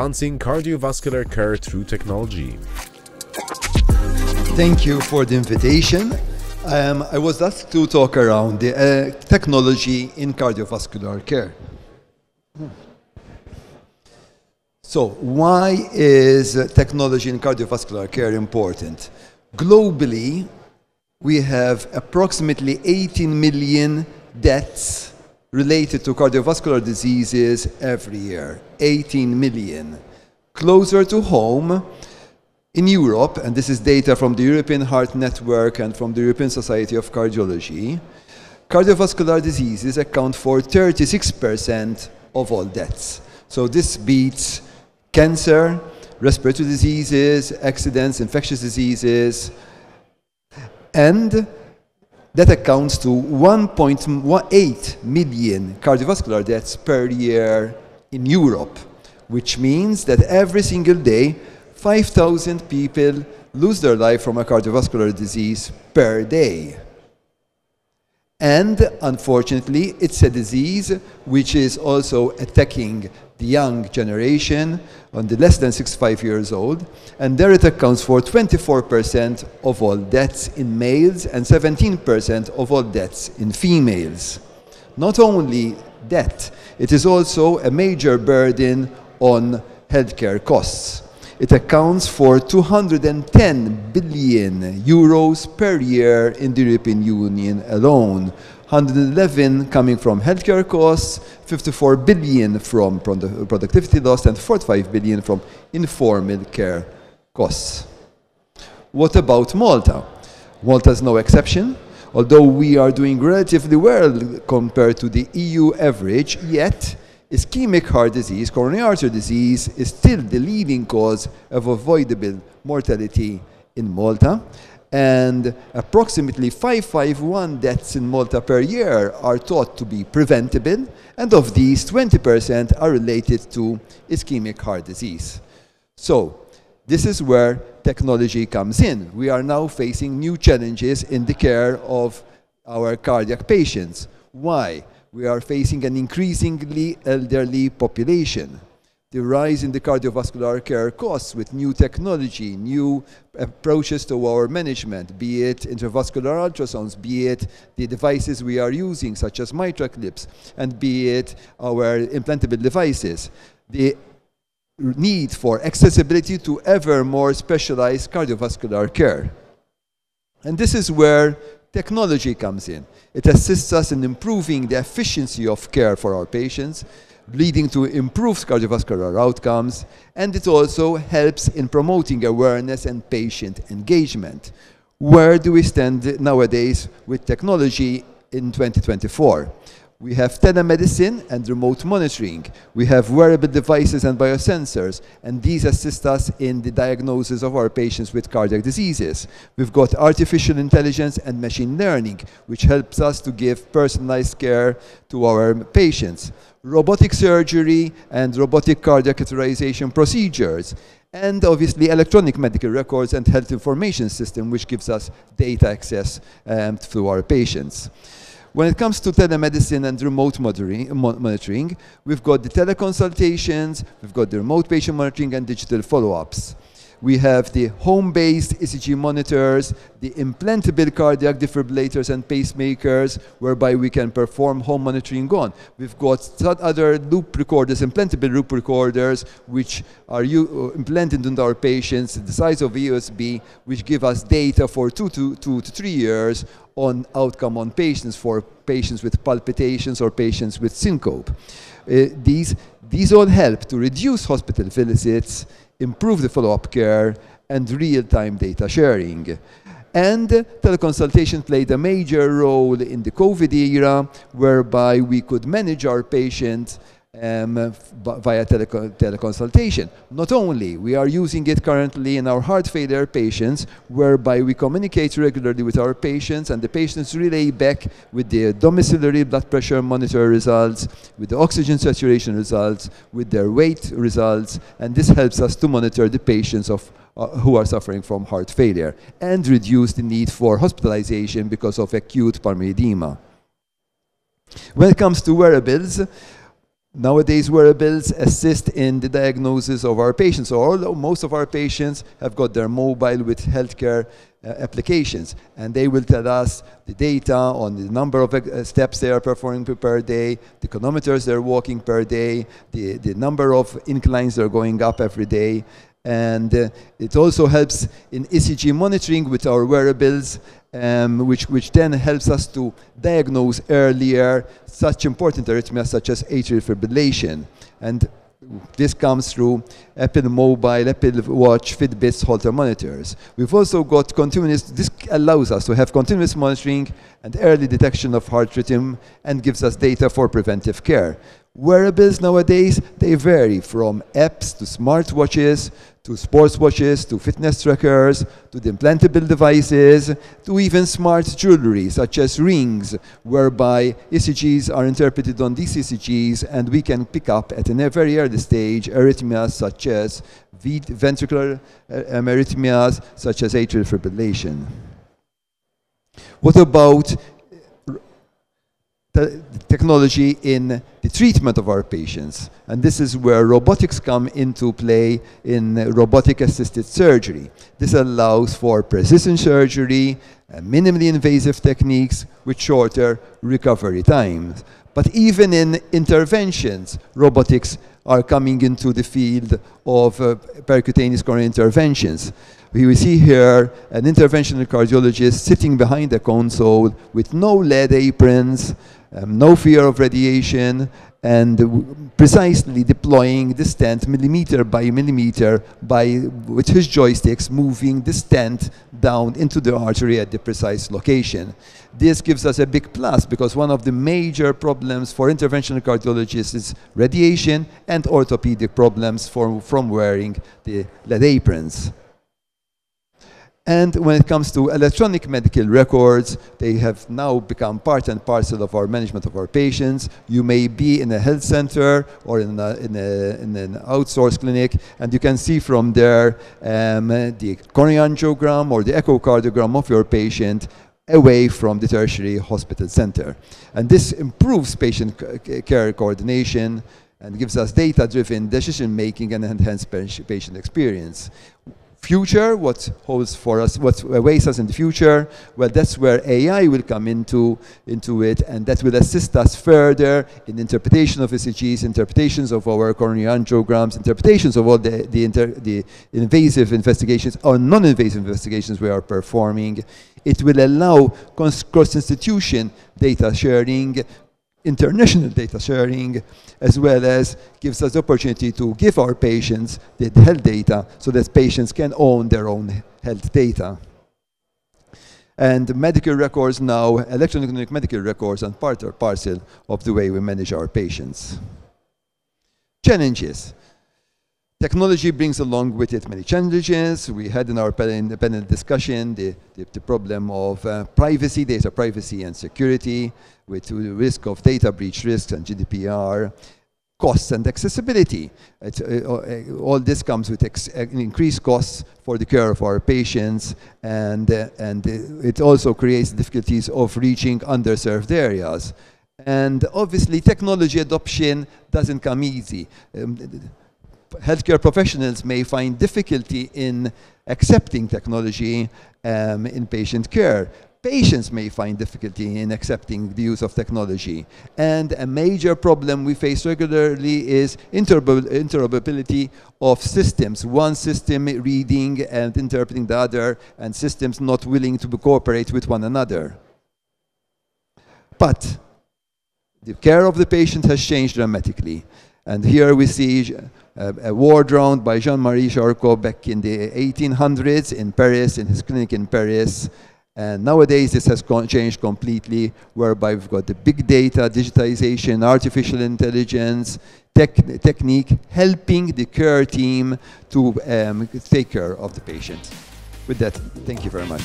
advancing cardiovascular care through technology. Thank you for the invitation. I was asked to talk around the technology in cardiovascular care. So, why is technology in cardiovascular care important? Globally, we have approximately 18 million deaths related to cardiovascular diseases every year. 18 million. Closer to home, in Europe, and this is data from the European Heart Network and from the European Society of Cardiology, cardiovascular diseases account for 36% of all deaths. So this beats cancer, respiratory diseases, accidents, infectious diseases, and that accounts to 1.8 million cardiovascular deaths per year in Europe, which means that every single day, 5,000 people lose their life from a cardiovascular disease per day. And unfortunately, it's a disease which is also attacking the young generation on the less than 65 years old, and there it accounts for 24% of all deaths in males and 17% of all deaths in females. Not only that, it is also a major burden on healthcare costs. It accounts for 210 billion euros per year in the European Union alone. 111 coming from healthcare costs, 54 billion from productivity loss, and 45 billion from informal care costs. What about Malta? Malta is no exception. Although we are doing relatively well compared to the EU average, yet ischemic heart disease, coronary artery disease, is still the leading cause of avoidable mortality in Malta. And approximately 551 deaths in Malta per year are thought to be preventable, and of these, 20% are related to ischemic heart disease. So, this is where technology comes in. We are now facing new challenges in the care of our cardiac patients. Why? We are facing an increasingly elderly population. The rise in the cardiovascular care costs with new technology, new approaches to our management, be it intravascular ultrasounds, be it the devices we are using, such as mitral clips, and be it our implantable devices. The need for accessibility to ever more specialized cardiovascular care. And this is where technology comes in. It assists us in improving the efficiency of care for our patients, leading to improved cardiovascular outcomes, and it also helps in promoting awareness and patient engagement. Where do we stand nowadays with technology in 2024? We have telemedicine and remote monitoring. We have wearable devices and biosensors, and these assist us in the diagnosis of our patients with cardiac diseases. We've got artificial intelligence and machine learning, which helps us to give personalized care to our patients. Robotic surgery and robotic cardiac catheterization procedures. And obviously electronic medical records and health information system, which gives us data access to our patients. When it comes to telemedicine and remote monitoring, we've got the teleconsultations, we've got the remote patient monitoring and digital follow-ups. We have the home-based ECG monitors, the implantable cardiac defibrillators and pacemakers, whereby we can perform home monitoring on. We've got other loop recorders, implantable loop recorders, which are implanted into our patients, the size of a USB, which give us data for 2 to 3 years on outcome on patients, for patients with palpitations or patients with syncope. These all help to reduce hospital visits, improve the follow-up care, and real-time data sharing. And teleconsultation played a major role in the COVID era, whereby we could manage our patients via teleconsultation. Not only, we are using it currently in our heart failure patients, whereby we communicate regularly with our patients, and the patients relay back with the domiciliary blood pressure monitor results, with the oxygen saturation results, with their weight results, and this helps us to monitor the patients who are suffering from heart failure and reduce the need for hospitalization because of acute pulmonary edema. When it comes to wearables, Nowadays, wearables assist in the diagnosis of our patients. So most of our patients have got their mobile with healthcare applications, and they will tell us the data on the number of steps they are performing per day, the kilometers they're walking per day, the number of inclines they're going up every day. And it also helps in ECG monitoring with our wearables, which then helps us to diagnose earlier such important arrhythmias such as atrial fibrillation. And this comes through Apple Mobile, Apple Watch, Fitbits, Holter monitors. We've also got continuous, this allows us to have continuous monitoring and early detection of heart rhythm and gives us data for preventive care. Wearables nowadays, they vary from apps to smartwatches, to sports watches, to fitness trackers, to the implantable devices, to even smart jewelry, such as rings, whereby ECGs are interpreted on these ECGs, and we can pick up at a very early stage arrhythmias such as ventricular arrhythmias, such as atrial fibrillation. What about the technology in the treatment of our patients? And this is where robotics come into play in robotic-assisted surgery. This allows for precision surgery, minimally invasive techniques with shorter recovery times. But even in interventions, robotics are coming into the field of percutaneous coronary interventions. We see here an interventional cardiologist sitting behind a console with no lead aprons, no fear of radiation, and precisely deploying the stent millimeter by millimeter with his joysticks, moving the stent down into the artery at the precise location. This gives us a big plus because one of the major problems for interventional cardiologists is radiation and orthopedic problems from wearing the lead aprons. And when it comes to electronic medical records, they have now become part and parcel of our management of our patients. You may be in a health center or in an outsourced clinic, and you can see from there the coronary angiogram or the echocardiogram of your patient away from the tertiary hospital center. And this improves patient care coordination and gives us data-driven decision-making and enhanced patient experience. Future, what holds for us, what awaits us in the future, well, that's where AI will come into it, and that will assist us further in interpretation of ECGs, interpretations of our coronary angiograms, interpretations of all the invasive investigations or non-invasive investigations we are performing. It will allow cross-institution data sharing, international data sharing, as well as gives us the opportunity to give our patients the health data so that patients can own their own health data. And medical records now, electronic medical records, are part or parcel of the way we manage our patients. Challenges. Technology brings along with it many challenges. We had in our panel discussion the problem of privacy, data privacy and security, with the risk of data breach risks and GDPR, costs and accessibility. All this comes with increased costs for the care of our patients, and it also creates difficulties of reaching underserved areas. And obviously, technology adoption doesn't come easy. Healthcare professionals may find difficulty in accepting technology in patient care. Patients may find difficulty in accepting the use of technology. And a major problem we face regularly is interoperability of systems. One system reading and interpreting the other, and systems not willing to cooperate with one another. But the care of the patient has changed dramatically. And here we see a war drone by Jean-Marie Charcot back in the 1800s in Paris, in his clinic in Paris. And nowadays this has changed completely, whereby we've got the big data, digitization, artificial intelligence, technique, helping the care team to take care of the patient. With that, thank you very much.